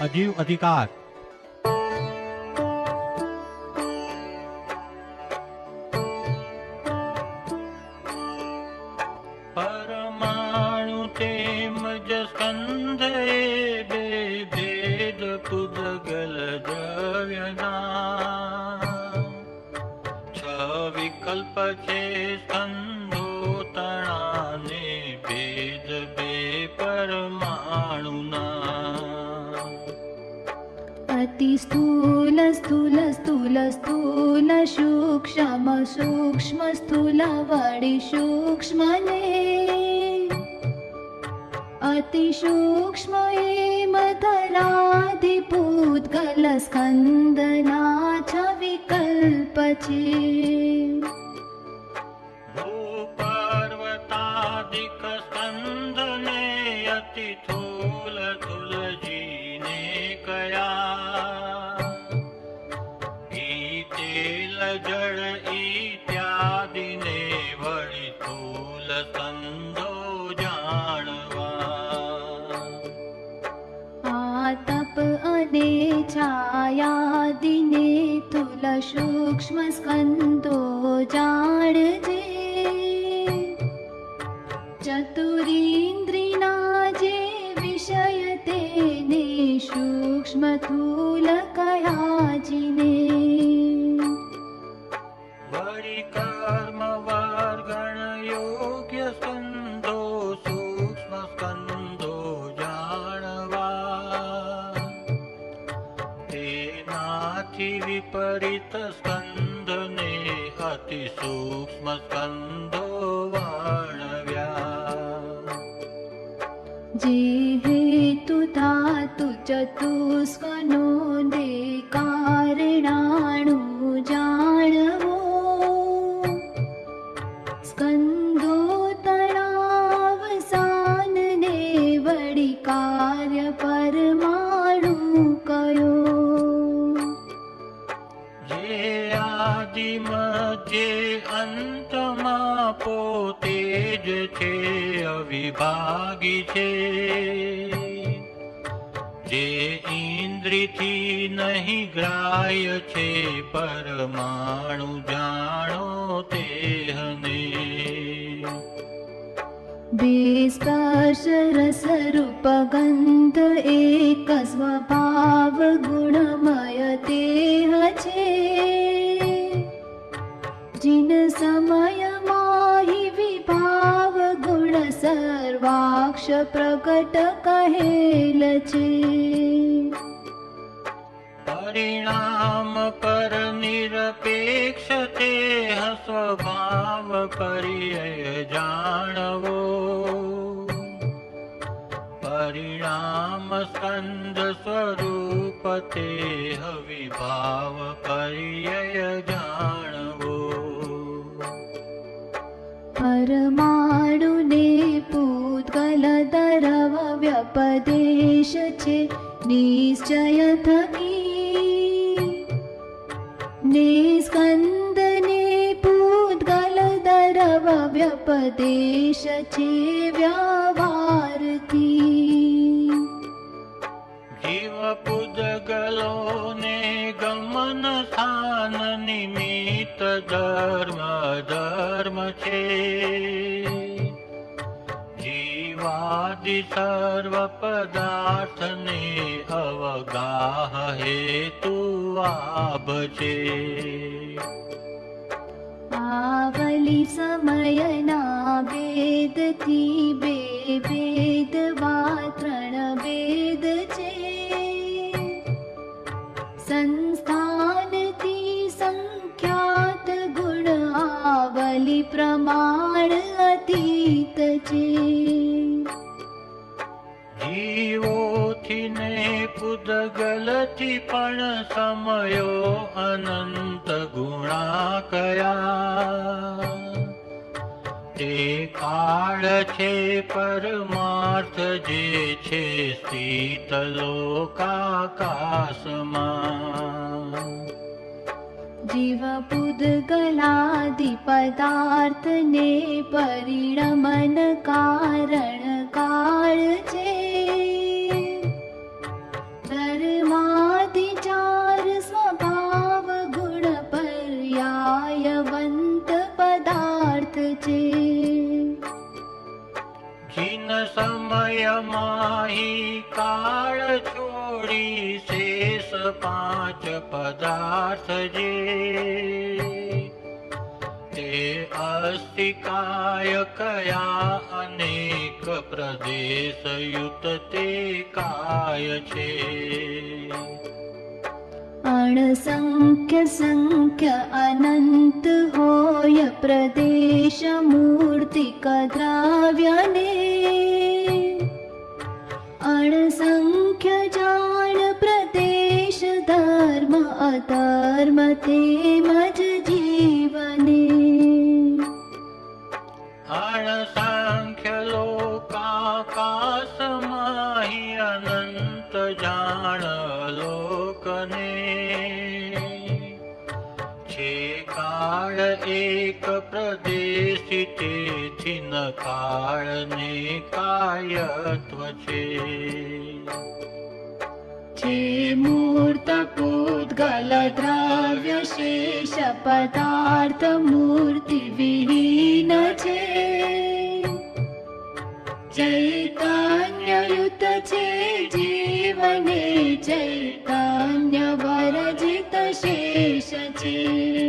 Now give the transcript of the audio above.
અજીવ અધિકાર. પરમાણુ તેમજ સ્કંદ એ બે ભેદ પૂદગલ દ્રવ્યના. છ વિકલ્પ છે સ્કંદો તણાને ભેદ બે પરમાણુના. અતિ સ્થૂલ સ્થૂલ સ્થૂલ સ્થૂલ સૂક્ષ્મ સૂક્ષ્મ સ્થૂલ વળી સૂક્ષ્મ ને અતિ સૂક્ષ્મ એમ ધરાધિ પૂતગલ સ્કંદના છ વિકલ્પ છે. ભૂપર્વતાદિક સ્કંદને અતિ થૂલ તુલજીને કયા. ઈ તેલ જળ ઇત્યાદિને વળી થૂલ સ્કંદો જાણવા. આ તપ અને છાયાદિને થૂલ સૂક્ષ્મ સ્કંદો જાણજે. ચતુરીન્દ્રિના જે વિષય તેને સૂક્ષ્મ થૂલ કયાજીને. વળી કર્મ વર્ગણ યોગ્ય સ્કંદો સૂક્ષ્મ સ્કંદો જાણવા. તેનાથી વિપરીત સ્કંદને અતિ સૂક્ષ્મ સ્કંદો વર્ણવ્યા. જે હેતુ ધાતુ ચતુષ્કનો દે કારણાણુ જાણવો. સ્કંદો તણાવસાનને વળી કાર્ય પરમાણુ કયો. જે આદિ મધ્યે અંતમાં પોતે જ છે અવિભાગી છે. જે ઇન્દ્રિયથી નહીં ગ્રાહ્ય છે પરમાણુ જાણો તેહને. બે સ્પર્શ રસ રૂપ ગંધ એક સ્વભાવ ગુણમય દેહ છે. જીન સમયમાં હિ વિભાવ ગુણ સર્વાક્ષ પ્રગટ કહેલ છે. પરિણામ પર નિરપેક્ષ તે સ્વભાવ પર્યય જાણવો. પરિણામ સ્કંદ સ્વરૂપ તે વિભાવ પર્યય જાણવો. પરમાણુને પૂતગલ દરવ વ્યપદેશ છે નિશ્ચય થકી. ને સ્કંદને પૂતગલ દરવ વ્યપદેશ છે વ્યવહારથી. જીવ પૂદગલોને ગમન સ્થાન નિમિત્ત ધર્મ ધર્મ છે. જીવાદિ સર્વ પદાર્થને અવગાહ હેતુ આભ છે. આવલી સમયના ભેદથી બે ભેદ વા ત્રણ ભેદ છે. સંસ્થાનથી સંખ્યાત ગુણ આવલી પ્રમાણ અતીત છે. જીવોથી ને પૂદગલથી પણ સમયો અનંત ગુણા કયા. તે કાળ છે પરમાર્થ જે છે સ્થિત લોકાકાશમાં. જીવ પૂદગલાદિ પદાર્થને પરિણમન કારણ કાળ છે. हीन समय माही काल छोड़ी शेष पांच पदार्थ जे ते अस्ति काय कया अनेक प्रदेश युत ते काय छे अणसंख्य संख्य अनंत होय प्रदेश मूर्तिक द्रव्यने अणसंख्य जान प्रदेश धर्म अधर्म ते मज जीवने अणसंख्य लोकाकाश माही अनंत जान लोकने छे काळ एक प्रदेशी तेथी न काळ ने कायत्व छे मूर्त पूद्गल द्रव्य शेष पदार्थ मूर्ति विहीन छे चैतन्ययुत छे जीवने चैतन्य वर्जित शेष छे।